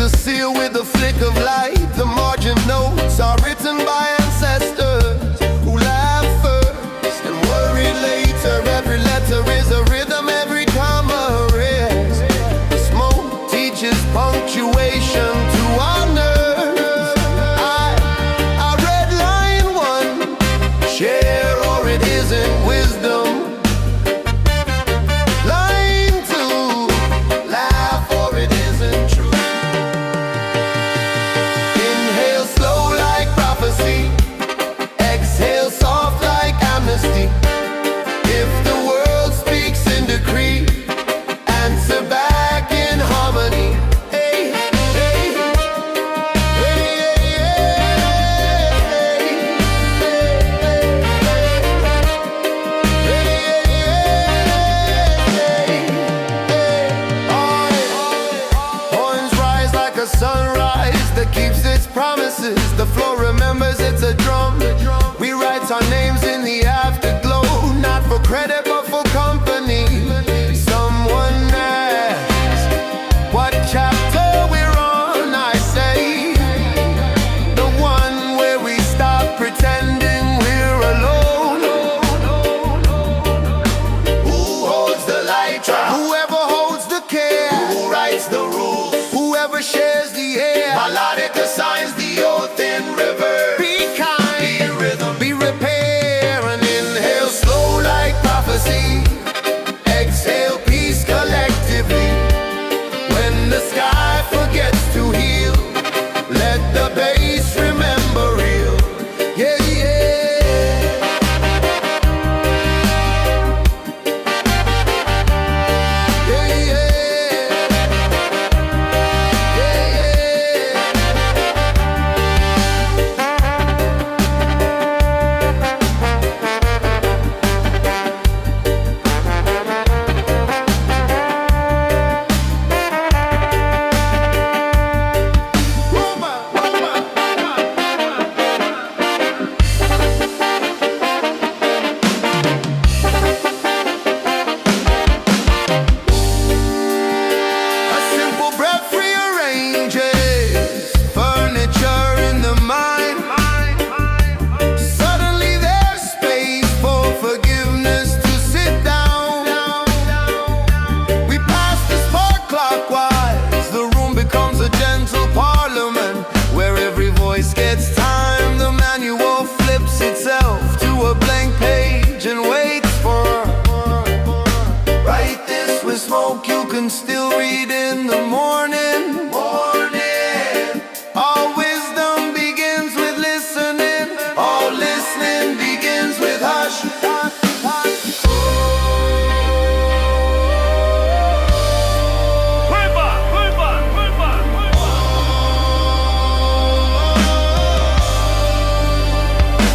the seal with a flick of light. The margin notes are written by ancestors who laugh first and worry later. Every letter is a rhythm, every comma a rest. The smoke teaches punctuation to our nerves. I read line one, share or it isn't wisdom. Line two, laugh or it isn't true. Inhale slow like prophecy, exhale soft like amnesty. If the world speaks in decree, answer back in harmony. Hey, hey, hey, horns rise like a sunrise that keeps its promises. The floor remembers it's a drum. We write our names in the afterglow, not for credit but for company. Someone asks what chapter we're on. I say the one where we stop pretending we're alone. Who holds the light trap? Whoever holds the care. Who writes the rules? Whoever shares the air. Melodic assigns the oath in reverse. Be kind, be rhythm, be repair. And inhale slow like prophecy, exhale peace collectively. When the sky forgets to heal, let the bass remember real. Yeah, yeah. Yeah, yeah. Yeah, yeah. A simple breath rearranges furniture in the mind. Suddenly there's space for forgiveness to sit down. We pass the spark clockwise. The room becomes a gentle parliament where every voice gets time. The manual flips itself to a blank page and waits for write this with smoke you can still read in the morning. All wisdom begins with listening. All listening begins with hush.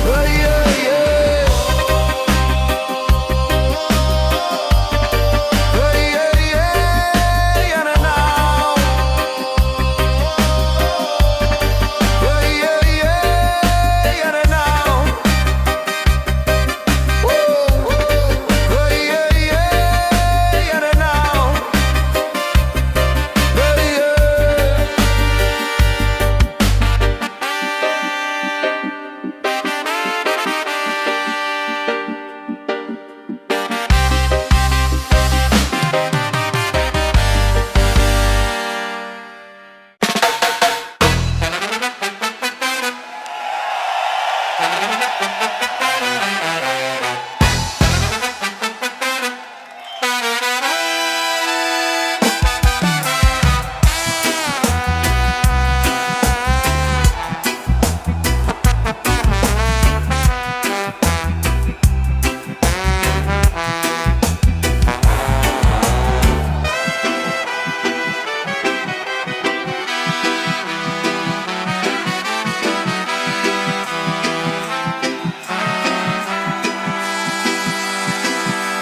Oh, yeah, yeah. Oh, yeah, yeah, yeah, now. Oh, yeah, yeah, yeah, now. Woo. Oh, yeah, yeah, yeah, now. Oh, yeah.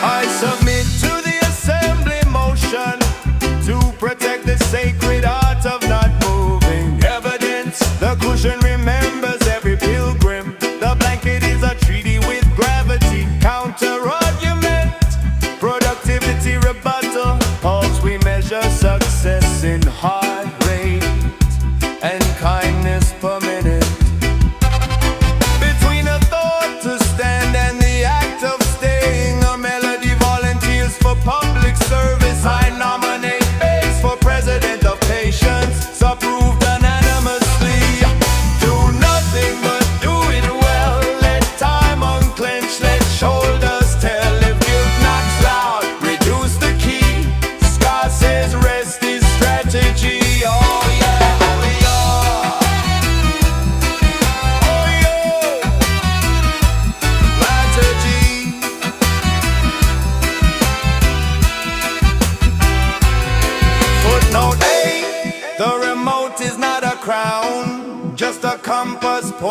I submit to the assembly motion to protect the sacred art of not moving. Evidence, the cushion remembers every pilgrim. The blanket is a treaty with gravity. Counter argument, productivity rebuttal. Pulse we measure success in heart rate.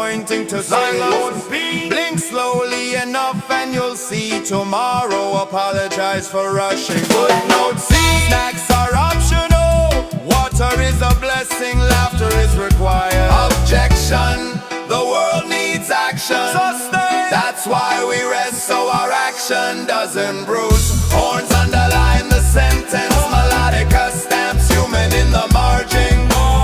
pointing to Zion. Blink slowly enough and you'll see tomorrow. Apologize for rushing. Footnote C. Snacks are optional. Water is a blessing. Laughter is required. Objection. The world needs action. Sustain. That's why we rest so our action doesn't bruise. Horns underline the sentence. Melodica stamps human in the margin.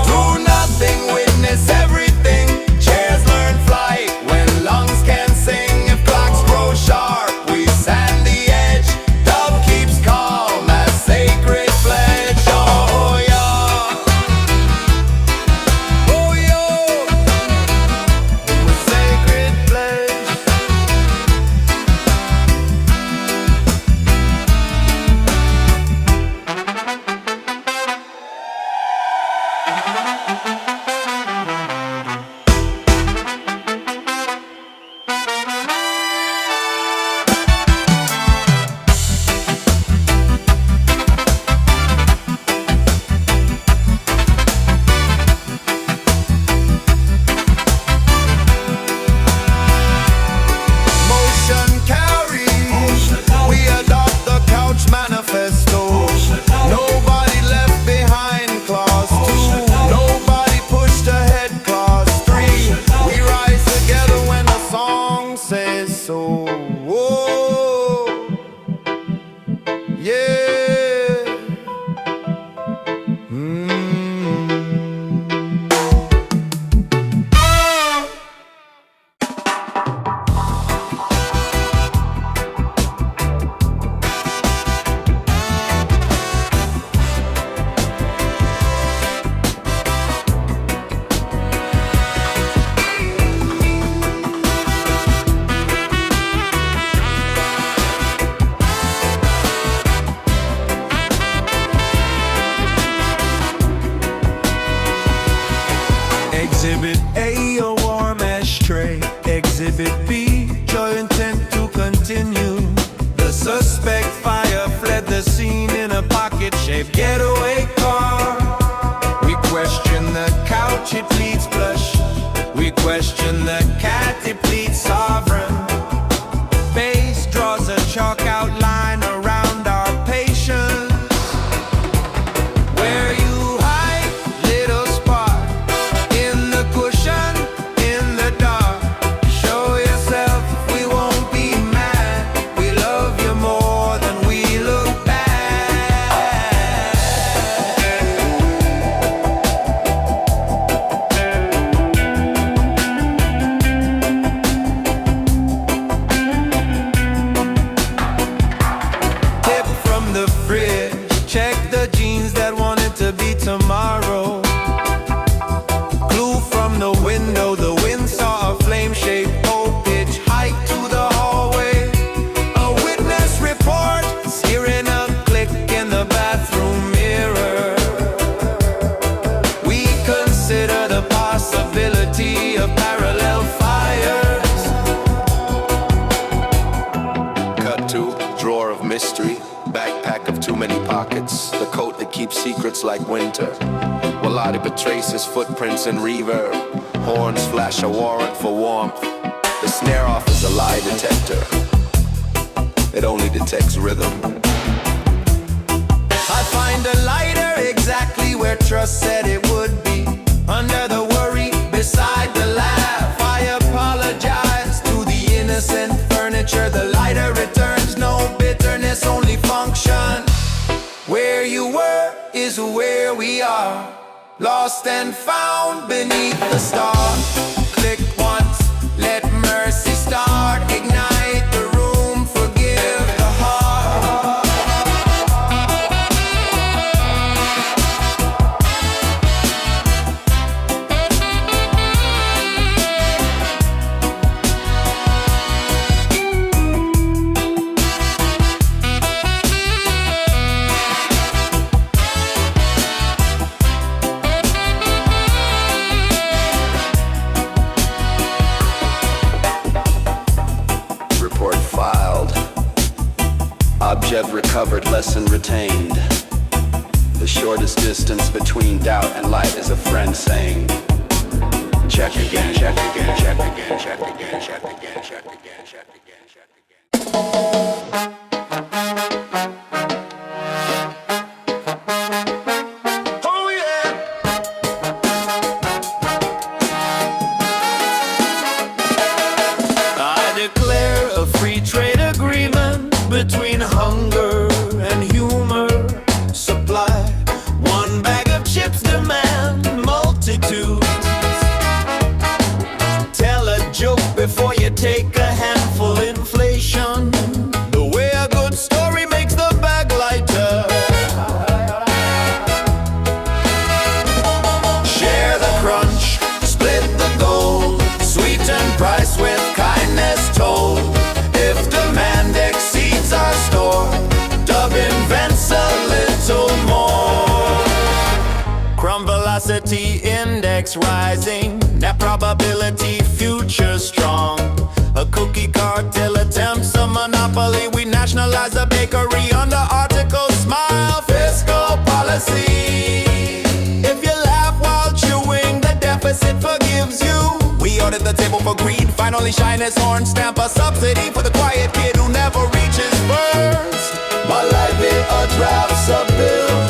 Do nothing, witness everything. Chairs learn flight when lungs can sing. If clocks grow sharp, we sand the edge. Dove keeps calm as sacred pledge. Oh yeah, oh yo, sacred pledge. Motion carry. We adopt the Couch Manifesto. Nobody left behind, clause 2. Nobody pushed ahead, clause 3. We rise together when the song says so. Whoa. Yeah. Exhibit A, a warm ashtray. Exhibit B, joy intent to continue. The suspect fire fled the scene in a pocket-shaped getaway car. We question the couch, it bleeds blush. We question the cat, it bleeds sovereign. Bass draws a chalk outline around our patience. Where you hide, little spark, in the cushion, in the dark. Show yourself, we won't be mad. We love you more than we look back. Tip from the fridge, check the jeans that wanted to be tomorrow. Clue from the window, the wind saw a flame-shaped pole pitch hike to the hallway. A witness report is hearing a click in the bathroom mirror. We consider the possibility of parallel fires. Cut to drawer of mystery, backpack of too many pockets, the coat that keeps secrets like winter. Wallotti betraces footprints and reverb. Horns flash a warrant for warmth. The snare off is a lie detector. It only detects rhythm. I find a lighter exactly where trust said it would be. Under the worry, beside the laugh. I apologize to the innocent furniture. The lighter returns, no bitterness, only function. Where you were is where we are. Lost and found beneath the stars. Click once, let mercy start. Ignite the room, forgive the heart. Object recovered, lesson retained. The shortest distance between doubt and light is a friend saying, check again, check again, check again, check again, check again, check again, check again, check again. Oh yeah. I declare a free trade agreement between hunger and humor. Supply one bag of chips, demand multitudes. Tell a joke before you take a handful. Inflation, the way a good story makes the bag lighter. Share the crunch, split the gold, sweeten price with kindness told. If demand exceeds our store, Dub invents a little more. Crumb velocity index rising, net probability future strong. A cookie cartel attempts a monopoly. We nationalize a bakery under article smile. Fiscal policy. If you laugh while chewing, the deficit forgives you. We audit the table for greed. Finally shine his horn, stamp a subsidy for the quiet kid who never reaches first. But life it a drafts a bill,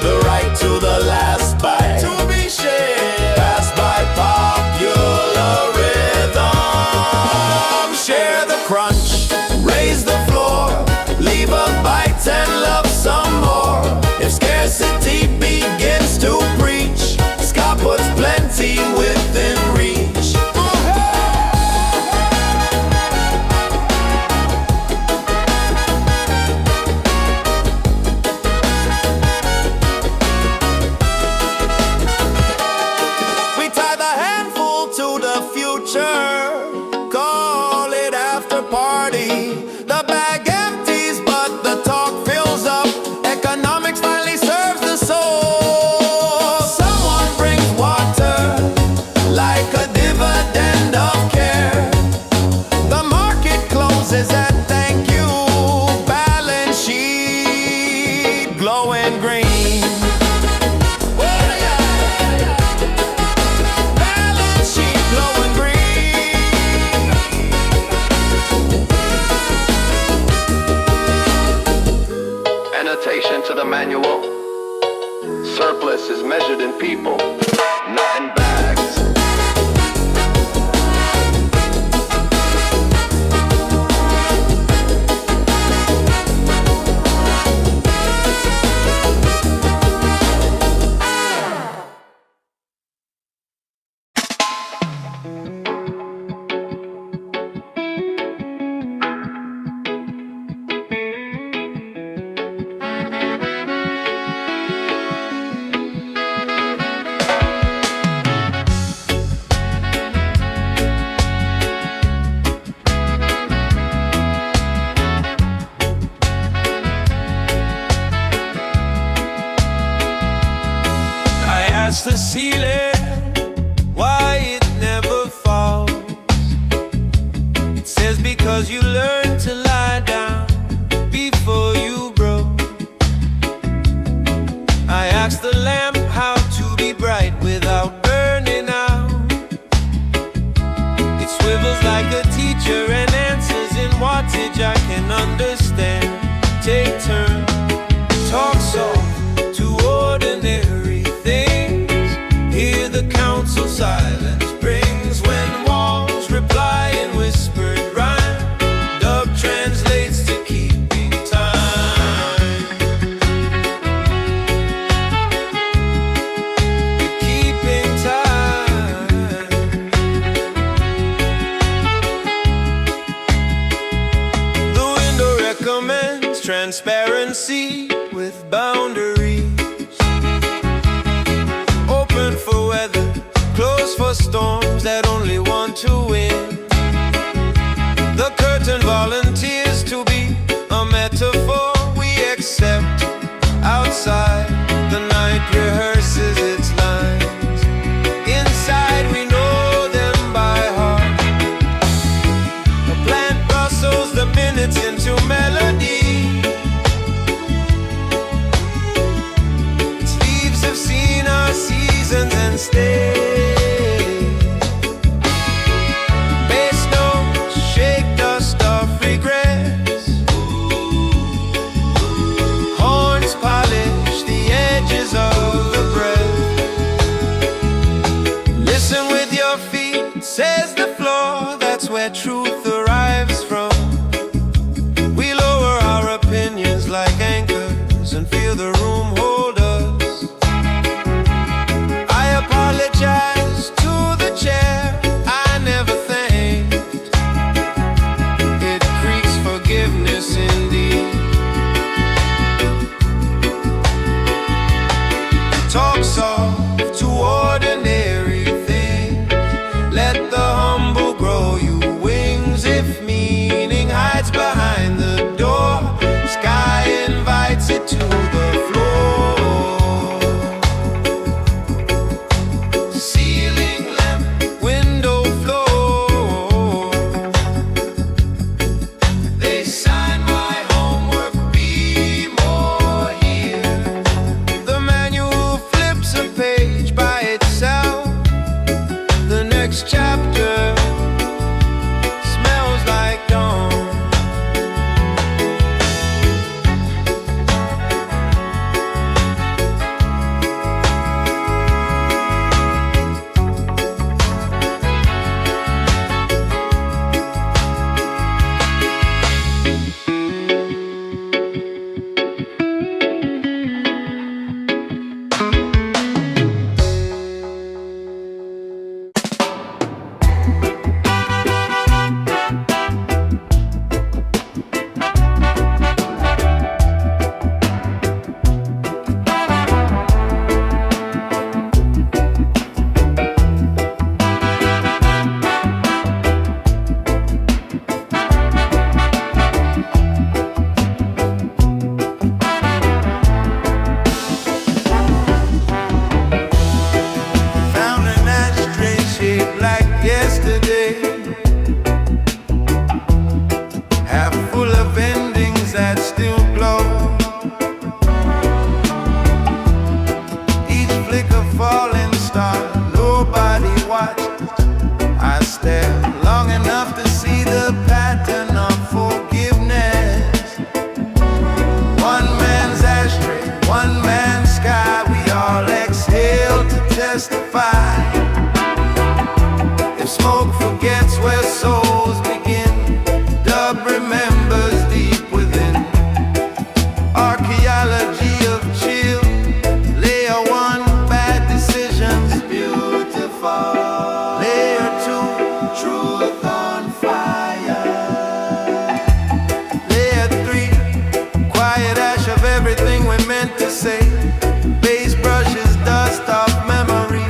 the right to the last bite to be shared, passed by popular rhythm. Share the crunch, raise the floor, leave a bite and love some more. If scarcity begins to preach, Scott puts plenty within reach. To the manual, surplus is measured in people, not in bags. The ceiling, why it never falls. It says because you learned to lie down before you broke. I asked the lamp how to be bright without burning out. It swivels like a teacher and answers in wattage I can understand. Take turns, talk soft to ordinary things. Hear the council silence brings when walls reply in whispered rhyme. Dub translates to keeping time. Keeping time. The window recommends transparency with boundaries. For weather, closed for storms that only want to win. The curtain volunteers to be a metaphor we accept. Outside, the night rehearses its lines. Inside, we know them by heart. The plant rustles the minutes into melody. Its leaves have seen our seasons and stay. off to ordinary things. Let the humble grow you wings. If meaning hides behind the door, sky invites it to the floor. Ceiling lamp, window floor. They sign my homework, be more here. The manual flips a page by itself. The next chapter smells like dawn. Found an ashtray shaped like yesterday, half full of endings that still glow. Each flicker falling star, nobody watched. I stared long enough to see the pattern of forgiveness. One man's ashtray, one man's sky. We all exhale to testify. If smoke forgets where souls begin, dub remembers deep within. Archaeology of chill, layer one, bad decisions, beautiful. Layer two, truth on fire. Layer three, quiet ash of everything we meant to say. Bass brushes dust off memory.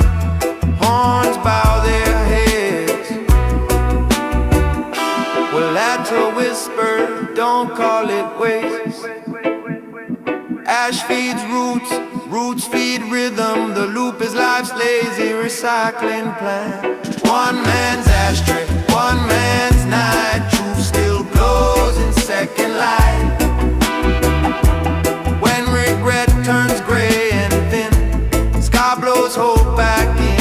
Horns bow their heads. Well, that's a whisper, don't call it waste. Ash feeds roots, roots feed rhythm. The loop is life's lazy recycling plan. One man's ashtray, one man's night. Truth still glows in second light. When regret turns gray and thin, sky blows hope back in.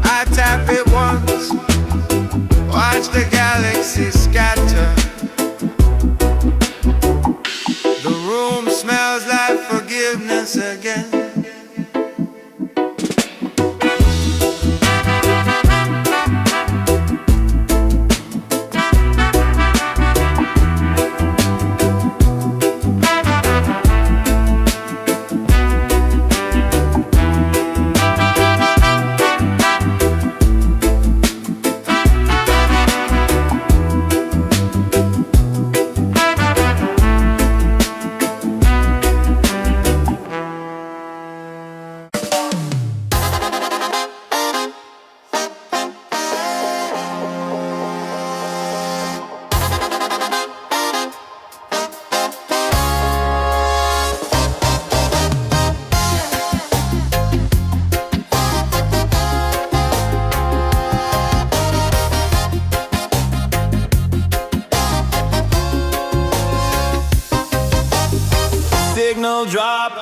I tap it once, watch the galaxy scatter. The room smells like forgiveness again. Signal drop,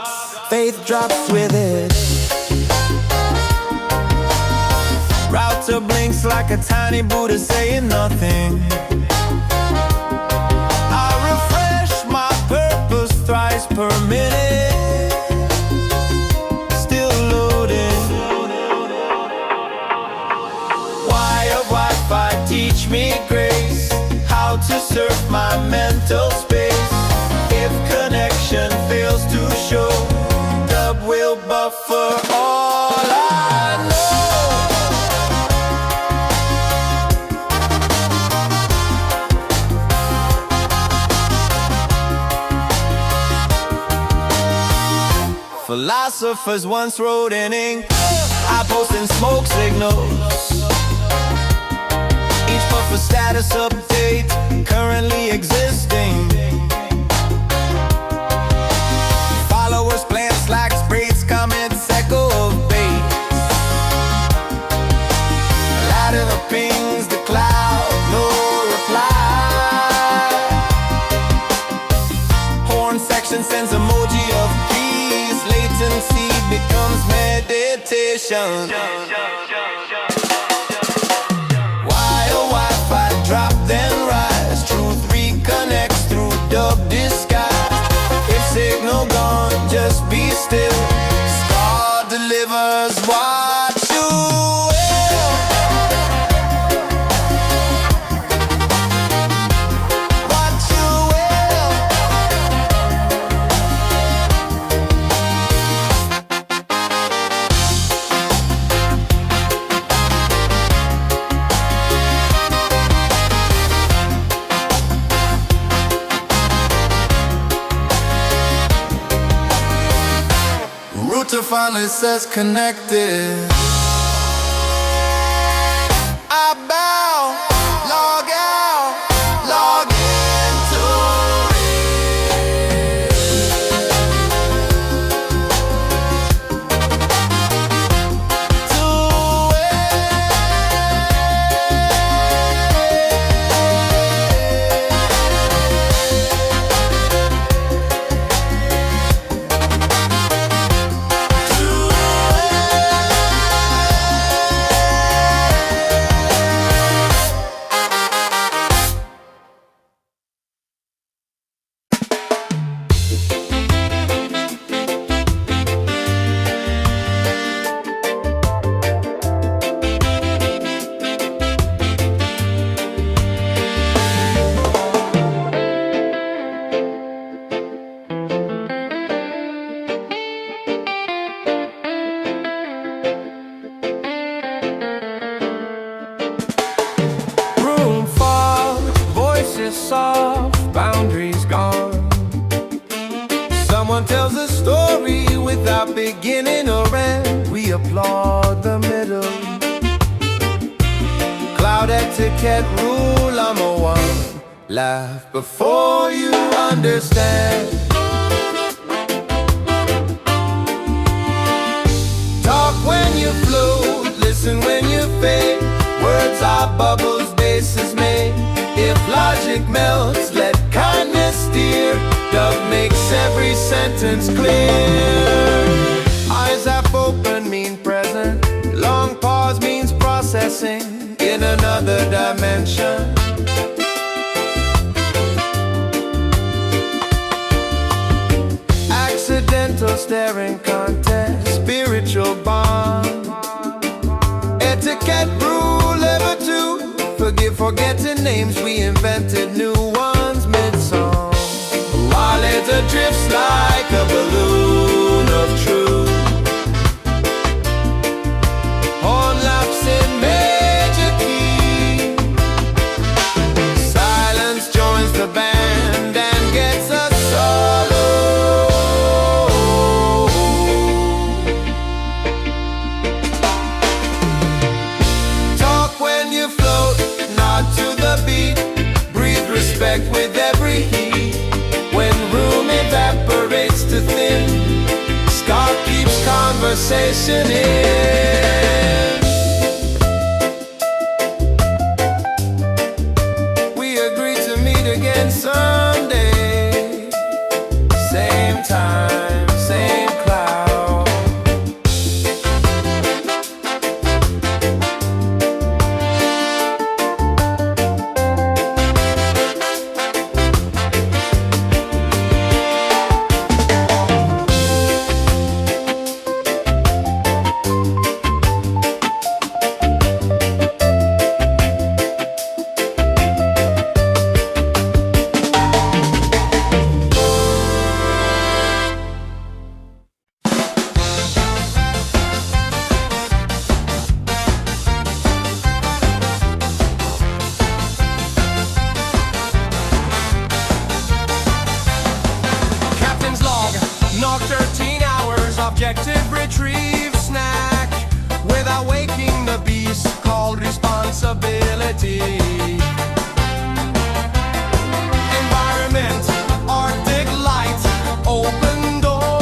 faith drops with it. Router blinks like like a tiny Buddha saying nothing. I refresh my purpose thrice per minute. Still loading. Wire Wi-Fi teach me grace, how to surf my mental space. If connection fails to show, dub will buffer all I know. Philosophers once wrote in ink, I post in smoke signals. Each puff a status update, currently existing. Followers plant slacks, braids, comments, echo of Vape. Ladder the pings, the cloud, no reply. Horn section sends emoji of peace. Latency becomes meditation. Wi-Fi drop then rise. Truth reconnects through dub disguise. If signal gone, just be still. Scar delivers what you will. What you will. Router finally says connected. I bow, log out, log into soft, boundaries gone. Someone tells a story without beginning or end. We applaud the middle. Cloud etiquette rule number one. Laugh before you understand. Talk when you float, listen when you fade. Words are bubbles, bases made. If logic melts, let kindness steer. Dove makes every sentence clear. Eyes half open mean present. Long pause means processing in another dimension. Accidental staring contest, spiritual bond. Etiquette rule ever two. Forgive forgetting names, we invented new ones mid-song. While it drifts like a balloon of truth. Horn laps in major key. Silence joins the band and gets a solo. Talk when you float, nod to the beat. Breathe respect with every heat. When room evaporates to thin, Scar keeps conversation in. We agree to meet again Sunday. Same time, same cloud. reality. Environment, Arctic light, open door,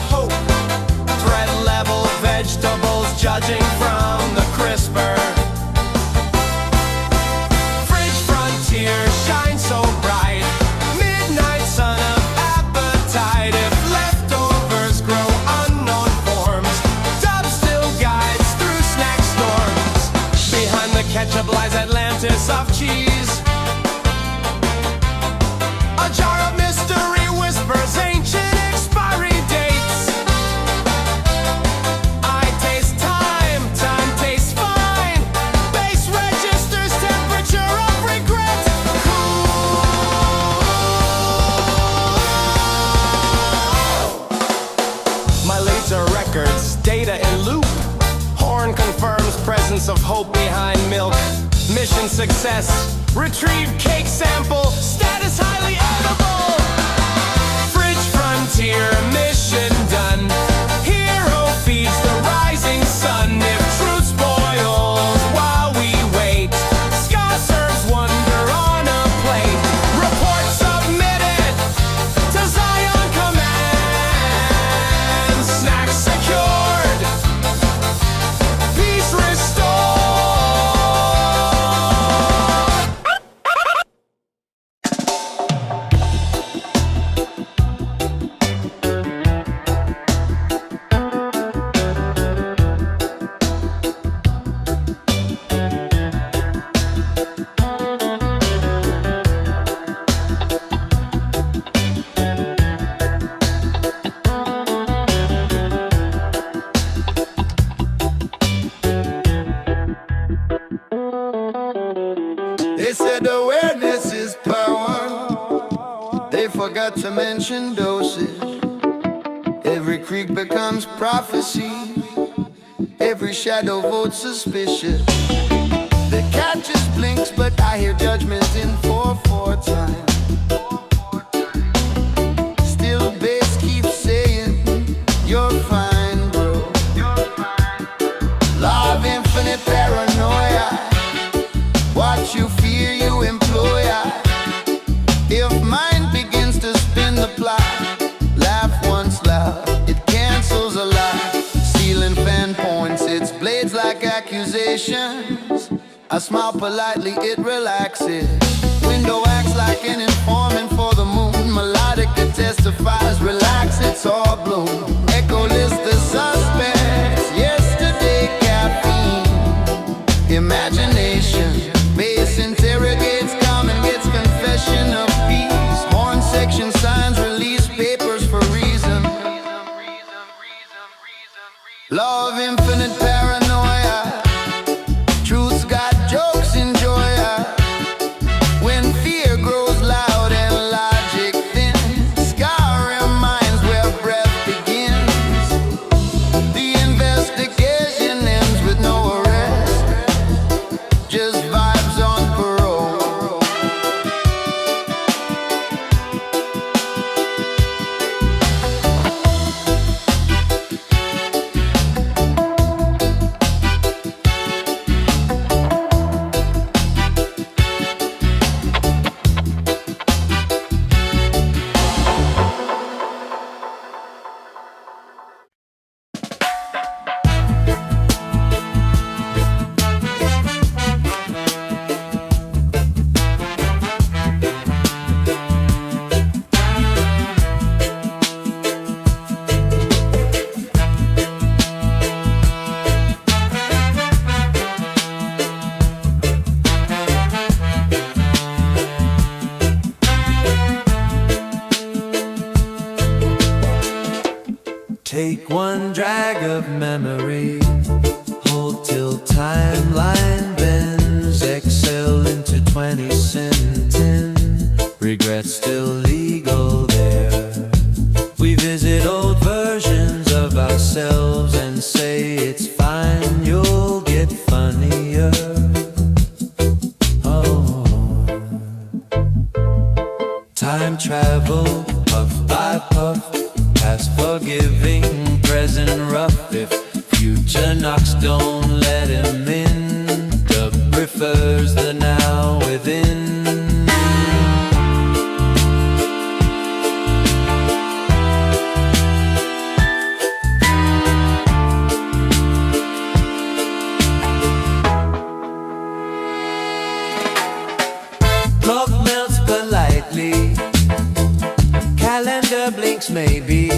hope. Threat level vegetables judging from the crisper. Fridge frontier shine so bright. Midnight sun of appetite. If leftovers grow unknown forms, Dub still guides through snack storms. Behind the ketchup lies Atlantis of cheese. A jar of mystery whispers ancient expiry dates. I taste time, time tastes fine. Base registers temperature of regret. My laser records, data in loop. Horn confirms presence of hope behind milk. Mission success, retrieve cake sample. Status highly edible. Fridge frontier, mission done. Hero feeds the rising sun. If truth spoils while we wait, Ska serves wonder on a plate. Report submitted to Zion Command. Snacks secured, peace restored. They said awareness is power. They forgot to mention dosage. Every creek becomes prophecy. Every shadow votes suspicious. The cat just blinks, but I hear judgment in 4/4 time. Still bass keeps saying, you're fine, bro. Law of infinite paranoia. What you fear, you employ. If mind begins to spin the plot, laugh once loud, it cancels a lie. Ceiling fan points its blades like accusations. I smile politely, it relaxes. Window acts like an informant for the moon. Melodica testifies, relax, it's all bloom. Echo list the suspects. Yesterday caffeine, imagination. Bass interrogates, calm and gets confession of peace. Horn section signs release papers for reason. Law of infinite paranoia. Truth's got jokes in joy. When fear grows loud and logic thin, scar reminds where breath begins. The investigation ends with no arrest, just vibes on parole. Take one drag of memory, hold till timeline bends, exhale into 20 10. Regret still legal there. We visit old versions of ourselves and say it's fine, you'll get funnier. Oh, time travel, puff by puff, past forgiving, present rough. If future knocks, don't let him in. Dub prefer within. Clock melts politely, calendar blinks maybe,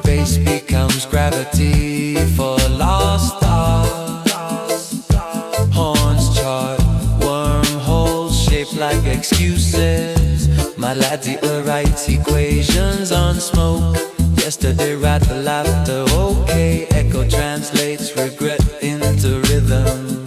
bass becomes gravity for lost art. Horns chart, wormholes shaped like excuses. My laddie writes equations on smoke. Yesterday rattle laughter, okay. Echo translates regret into rhythm.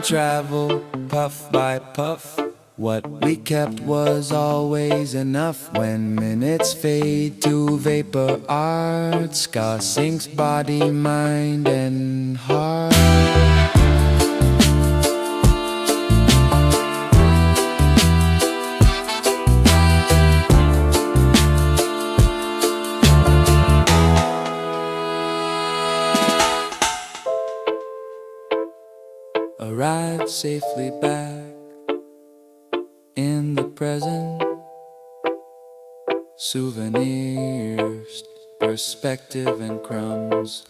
Travel, puff by puff. What we kept was always enough. When minutes fade to vapor art, scar sinks body, mind, and heart. Arrived safely back in the present. Souvenirs, perspective and crumbs.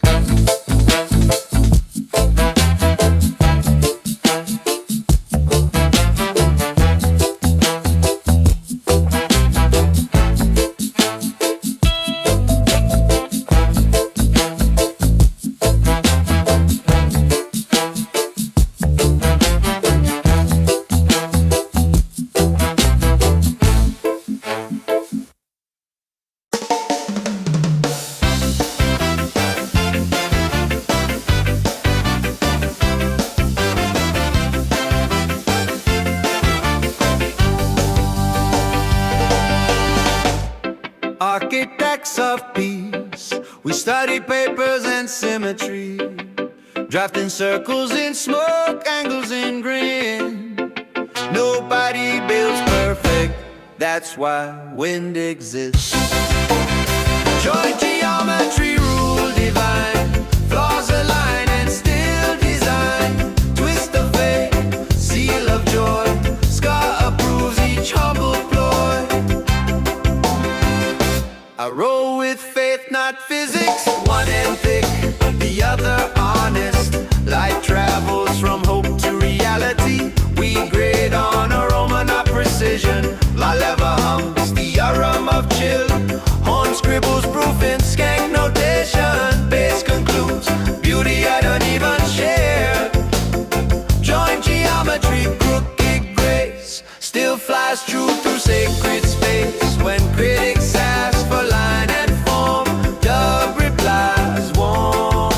Architects of peace, we study papers and symmetry, drafting circles in smoke, angles in green. Nobody builds perfect, that's why wind exists. Joint geometry, rule divine, flaws align and still design. Twist of fate, seal of joy, scar approves each humble ploy. I roll with faith, not physics. One end thick, the other honest. Light travels from hope to reality. We grade on aroma, not precision. La lever hums the arum of chill. Horn scribbles proof in skank notation. Bass concludes, beauty I don't even share. Joint geometry, crooked grace, still flies true through sacred space. When critics ask for line and form, dub replies warm.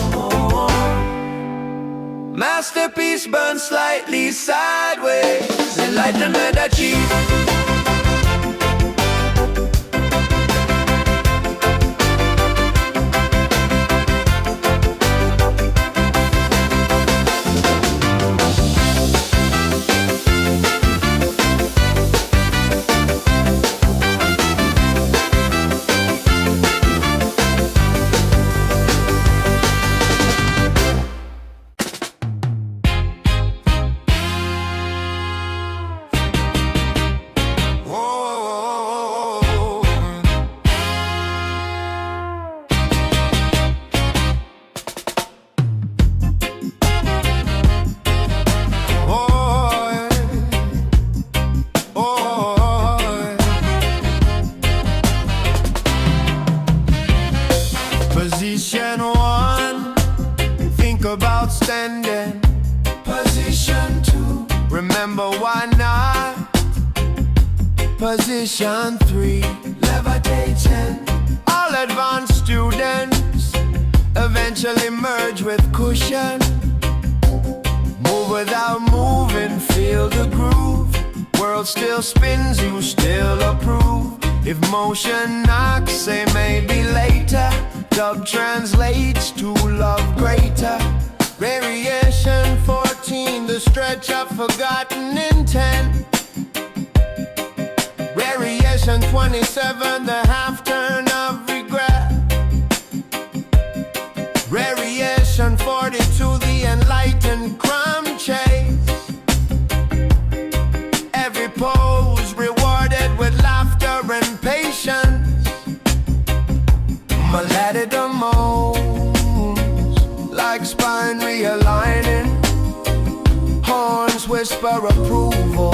Masterpiece burns slightly sideways, enlightenment achieved. Position one, think about standing. Position two, remember why not. Position three, levitating. All advanced students eventually merge with cushion. Move without moving, feel the groove. World still spins, you still approve. If motion knocks, say maybe later. Dub translates to love greater. Variation 14, the stretch of forgotten intent. Variation 27, the half turn of regret. Variation 42, the enlightened crumb chase. Every pose rewarded with laughter and patience. Melodic moans like spine realigning. Horns whisper approval.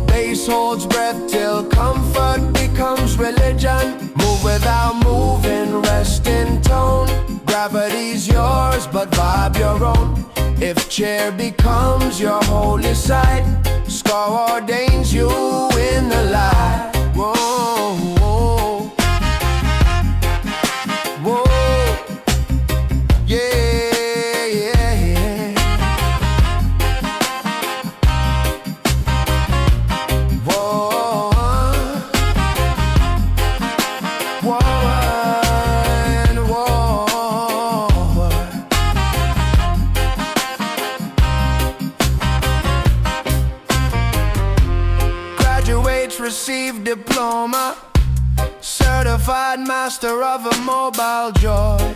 Bass holds breath till comfort becomes religion. Move without moving, rest in tone. Gravity's yours, but vibe your own. If chair becomes your holy site, scar ordains you in the light. Whoa, whoa, whoa, yeah, yeah, yeah. Whoa, whoa, and whoa. Graduates receive diploma, certified master of a mobile joy.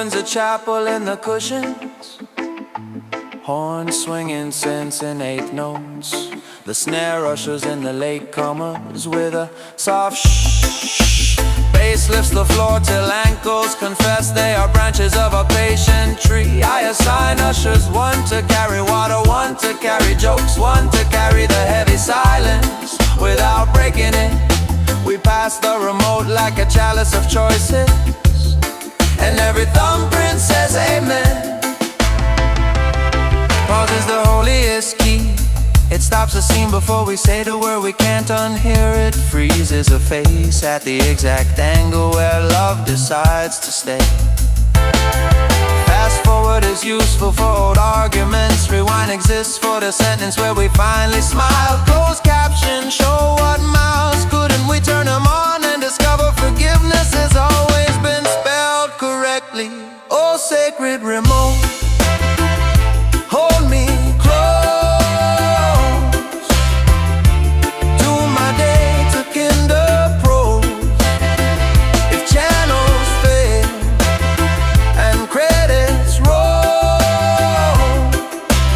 opens a chapel in the cushions. Horn swinging sense in eighth notes. The snare ushers in the latecomers with a soft shh. Bass lifts the floor till ankles confess they are branches of a patient tree. I assign ushers, one to carry water, one to carry jokes, one to carry the heavy silence without breaking it. We pass the remote like a chalice of choices, and every thumbprint says amen. Pause is the holiest key. It stops the scene before we say the word. We can't unhear it. Freezes a face at the exact angle where love decides to stay. Fast forward is useful for old arguments. Rewind exists for the sentence where we finally smile. Closed caption show what mouths couldn't we turn them on and discover forgiveness has always been spelled correctly. Oh, sacred remote, hold me close to my day to kinder prose. If channels fail and credits roll,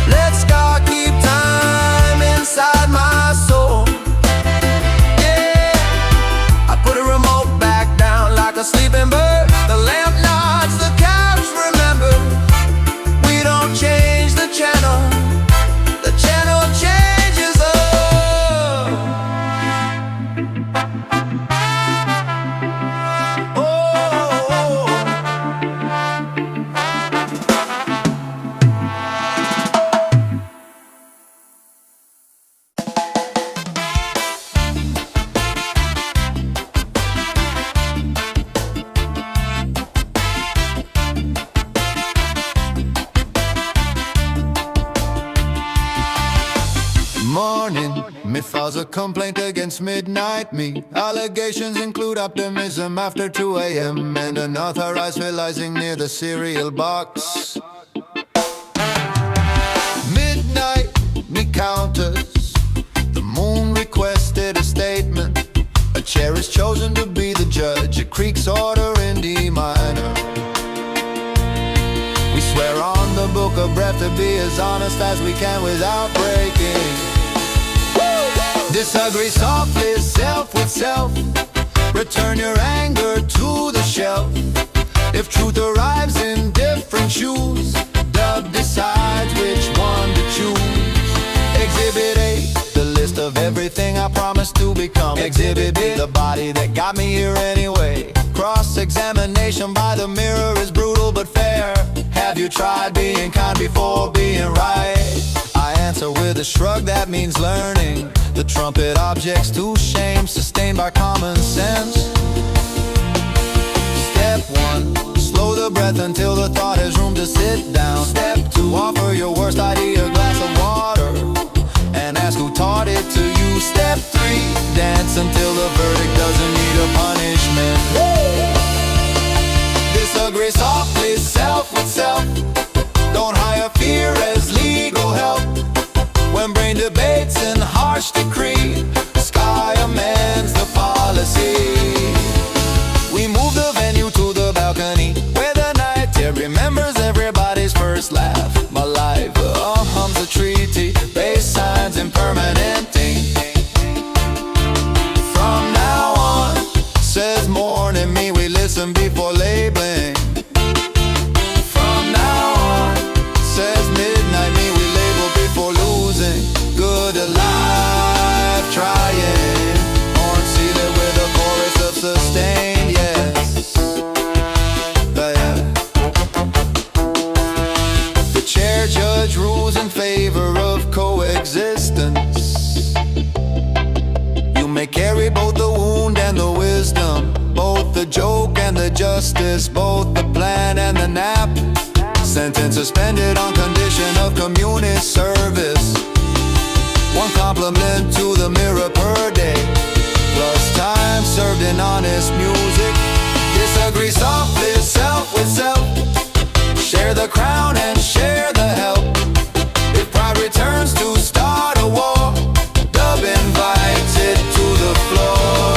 let's God keep time inside my soul. Yeah, I put a remote back down like a sleeping bird. The lamp nods, the couch remembers. We don't change the channel changes us. Morning, me files a complaint against midnight me. Allegations include optimism after 2 a.m. and unauthorized realizing near the cereal box. Midnight, me counters. The moon requested a statement. A chair is chosen to be the judge. A creak's order in D minor. We swear on the book of breath to be as honest as we can without breaking. Disagree softly, self with self. Return your anger to the shelf. If truth arrives in different shoes, Dub decides which one to choose. Exhibit A, the list of everything I promised to become. Exhibit B, the body that got me here anyway. Cross-examination by the mirror is brutal but fair. Have you tried being kind before being right? I answer with a shrug that means learning. The trumpet objects to shame, sustained by common sense. Step 1, slow the breath until the thought has room to sit down. Step 2, offer your worst idea a glass of water and ask who taught it to you. Step 3, dance until the verdict doesn't need a punishment. Disagree softly, self with self. Don't hire fear as legal help. When brain debates and harsh decree, sky amends the policy. We move the venue to the balcony where the night air remembers everybody's first laugh. My life hums a treaty, bass signs impermanenting. From now on, says morning me, we listen before labeling. From now on, says midnight me, we label before losing. Good alive, trying. Horn seated with a chorus of sustained yes. Yeah. The chair judge rules in favor of coexistence. You may carry both the wound and the wisdom, both the joke and the justice, both the plan and the nap. Sentence suspended on condition of communist service. One compliment to the mirror per day, plus time served in honest music. Disagree softly, self with self. Share the crown and share the help. If pride returns to start a war, Dub invites it to the floor.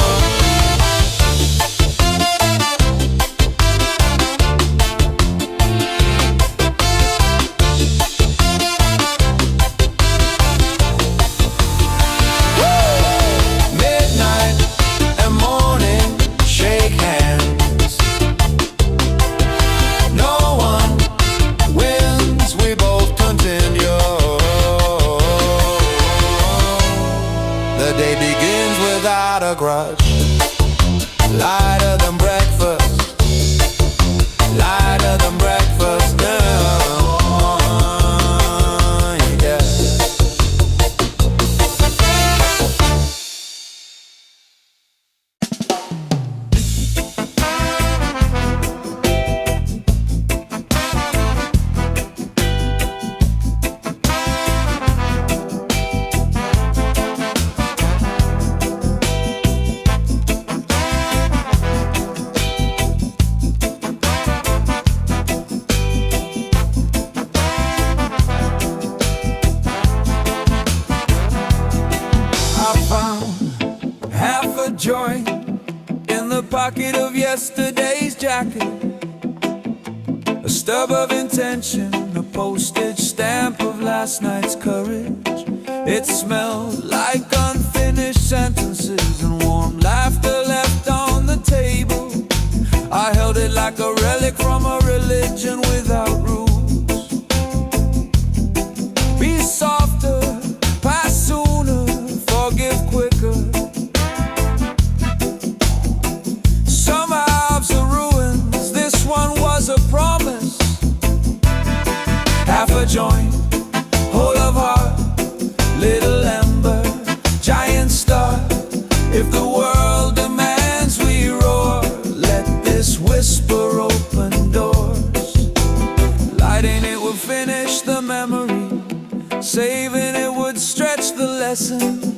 The day begins without a grudge. Lighter than breakfast, lighter than breakfast now. Yeah. Joint in the pocket of yesterday's jacket, a stub of intention, a postage stamp of last night's courage. It smelled like unfinished sentences and warm laughter left on the table. I held it like a relic from a religion without rules. Be softer, pass sooner, forgive quicker. A promise, half a joint, whole of heart, little ember, giant star. If the world demands we roar, let this whisper open doors. Lighting it would finish the memory, saving it would stretch the lesson.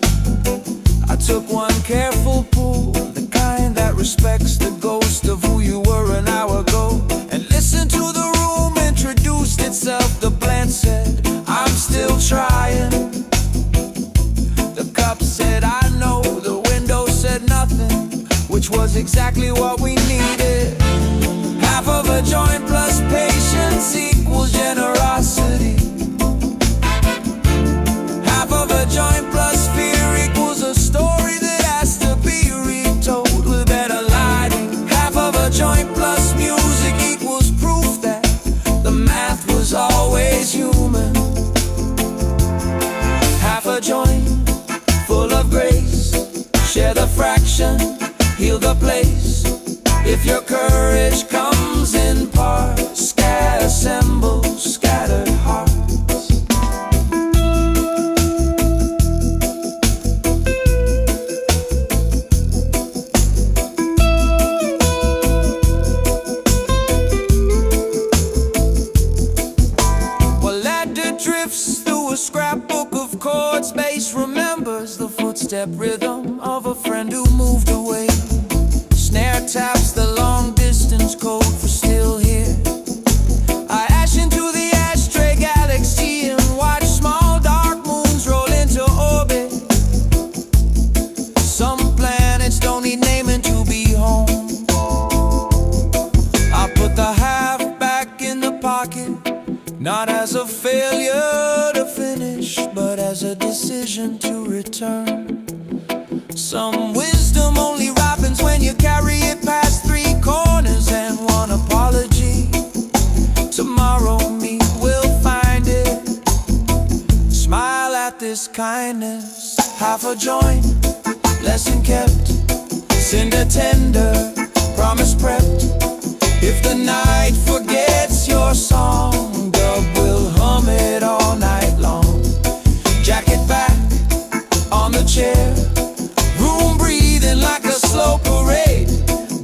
I took one careful pull, the kind that respects the ghost of who you were an hour ago. Listen to the room, introduced itself. The plant said, I'm still trying. The cup said, I know. The window said nothing, which was exactly what we needed. Half of a joint plus patience equals generosity. Half of a joint plus fear equals a story that has to be retold with better lighting. Half of a joint plus music equals proof that the math was always human. Half a joint full of grace, share the fraction, heal the place. If your courage comes in parts, assemble scattered hearts. Scrapbook of chord space remembers the footstep rhythm of a friend who moved away. Snare taps the long distance code for still here. I ash into the ashtray galaxy and watch small dark moons roll into orbit. Some planets don't need naming to be home. I put the half back in the pocket, not as a failure to finish, but as a decision to return. Some wisdom only ripens when you carry it past three corners and one apology. Tomorrow me will find it. Smile at this kindness. Half a joint, lesson kept. Cinder tender, promise prepped. If the night forgets your song, dub will hum it all night long. Jacket back on the chair, room breathing like a slow parade.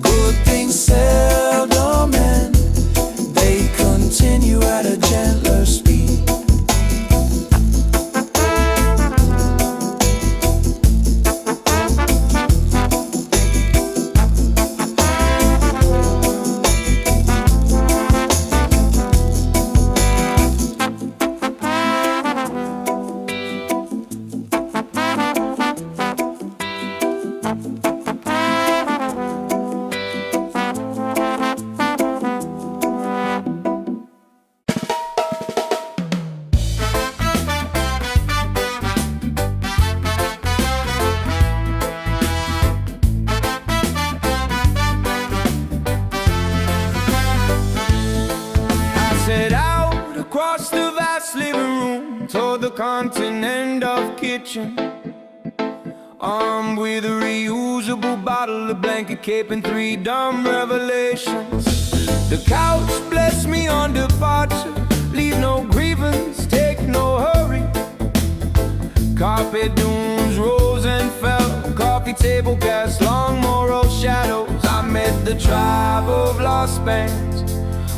Good things seldom end, they continue at a gentler speed. living room toward the continent of kitchen. armed with a reusable bottle, a blanket cape, and 3 dumb revelations. The couch blessed me on departure. Leave no grievance, take no hurry. Carpet dunes rose and fell. Coffee table cast long moral shadows. I met the tribe of lost bands,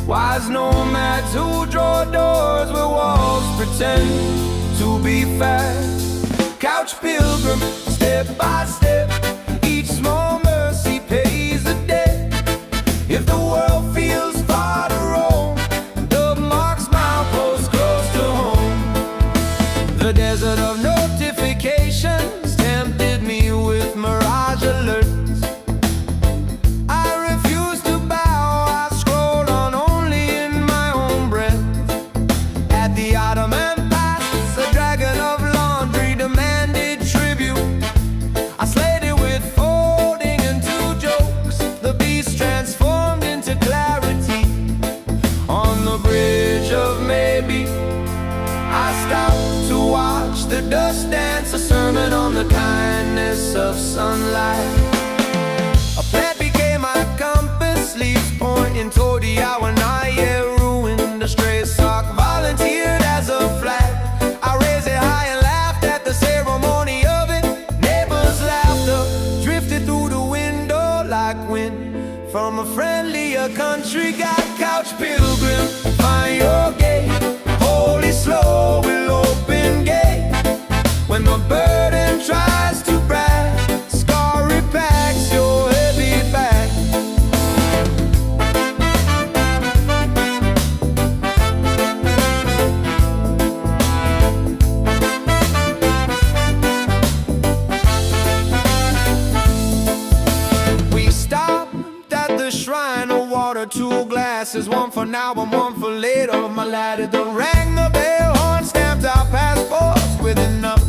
wise nomads who draw doors where walls pretend to be fast. Couch pilgrim, step by step, each small mercy pays the debt. If the world feels far to roam, the marks milepost close to home. The desert of notifications tempted me with mirage alerts. I refused to bow, I scrolled on only in my own breath. At the Ottoman pass, a dragon of laundry demanded tribute. I slayed it with folding and 2 jokes. The beast transformed into clarity. On the bridge of maybe, I stopped to watch the dust dance, a sermon on the kindness of sunlight. A plant became my compass, leaves pointing toward the hour night. Yeah, ruined a stray sock, volunteered as a flag. I raised it high and laughed at the ceremony of it. Neighbors' laughter drifted through the window like wind from a friendlier country. Got couch pilgrim, find your gate. Holy slow will open gate. When the burden tries to brag, scar repacks your heavy back. We stopped at the shrine of water, 2 glasses, one for now and one for later. My ladder that rang the bell, horn stamped our passports with enough.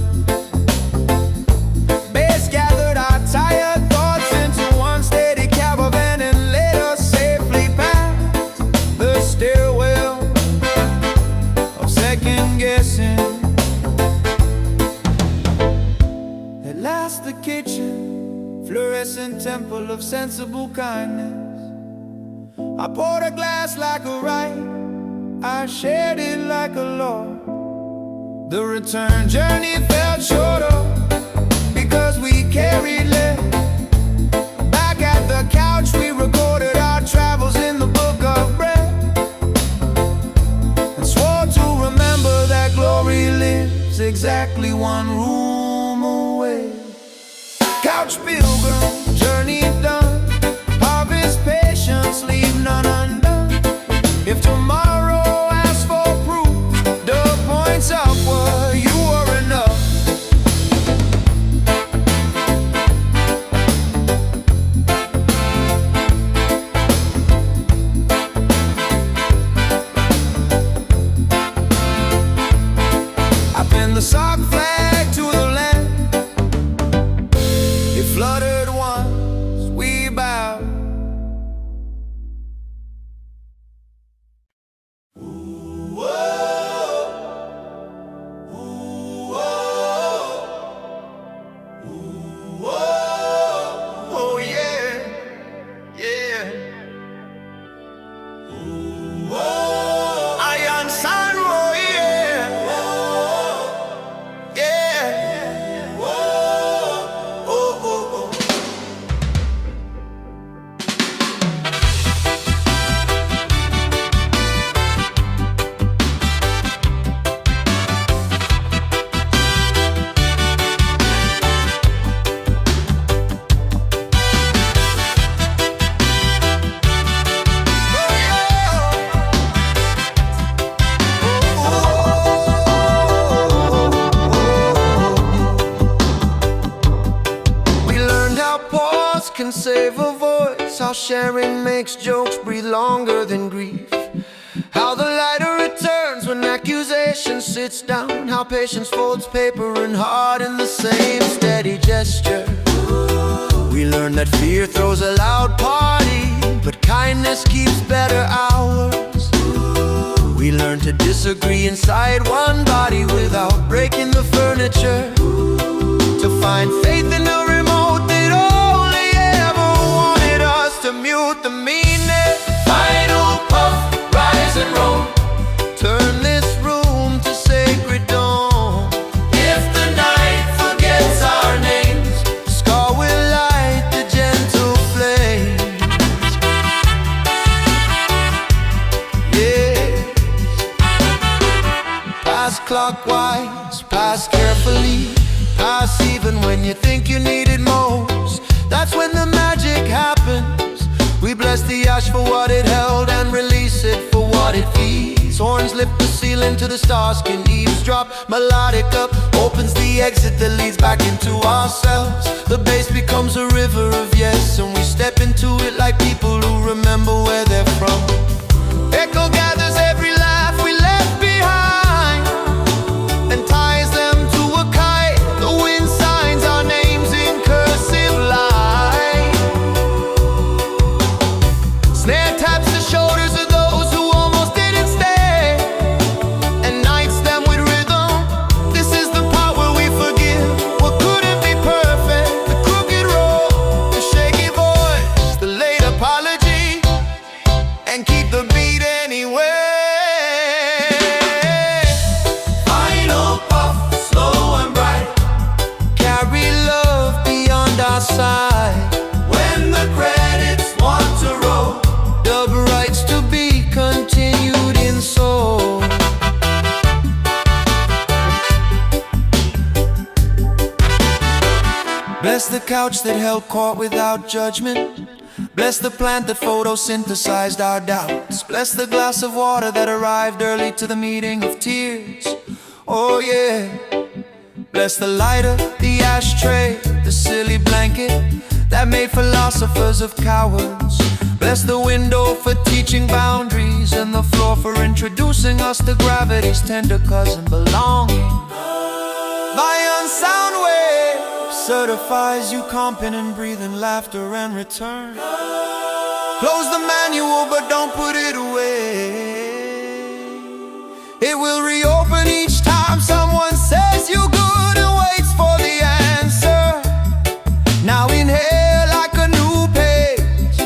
Base gathered our tired thoughts into one steady caravan and led us safely past the stairwell of second guessing. At last the kitchen, fluorescent temple of sensible kindness. I poured a glass like a right, I shared it like a law. The return journey felt shorter because we carried less. Back at the couch we recorded our travels in the book of breath, and swore to remember that glory lives exactly 1 room away. Couch pilgrim, journey done, harvest patience, leave none undone. If tomorrow asks for proof, the points upward, you are enough. I pinned the sock flag to the land. It fluttered once, we bowed. Oh yeah, yeah. Iron Sunrow, yeah, yeah. Oh, oh, oh. We learned how pause can save a voice, how sharing makes jokes breathe longer than grief, how the lighter returns when accusation sits down, how patience folds paper and heart in the same steady gesture. We learned that fear throws a loud party, but kindness keeps better hours. We learned to disagree inside one body without breaking the furniture, to find faith in the even when you think you need it most. That's when the magic happens. We bless the ash for what it held and release it for what it feeds. Horns lift the ceiling to the stars can eavesdrop. Melodic up opens the exit that leads back into ourselves. The bass becomes a river of yes, and we step into it like people who remember where they're from. Echo gathers every laugh we left behind and ties them to a kite. The wind signs our names in cursive line. Snare taps the shoulders of those who almost didn't stay and knights them with rhythm. This is the part where we forgive what couldn't be perfect. The crooked road, the shaky voice, the late apology, and keep the beat anyway. Final puff, slow and bright, carry love beyond our sight. When the credits want to roll, dub rights to be continued in soul. Bless the couch that held court without judgment. Bless the plant that photosynthesized our doubts. Bless the glass of water that arrived early to the meeting of tears. Oh yeah. Bless the lighter, the ashtray, the silly blanket that made philosophers of cowards. Bless the window for teaching boundaries, and the floor for introducing us to gravity's tender cousin, belonging. Zion Soundwaves certifies you competent, breathing laughter and return. Close the manual but don't put it away. It will reopen each time someone says you good and waits for the answer. Now inhale like a new page,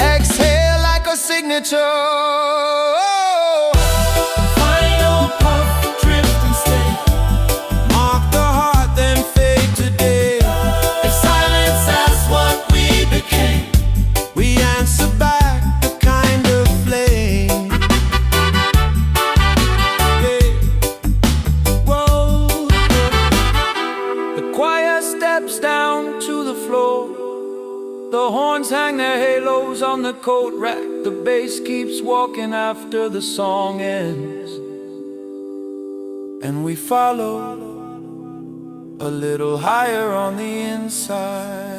exhale like a signature. Final puff, drift and stay. Mark the heart, then fade today. If silence asks what we became, We answer back the kind of flame. Yeah. Whoa. The choir steps down to the floor. The horns hang their halos on the coat rack. The bass keeps walking after the song ends, and we follow a little higher on the inside.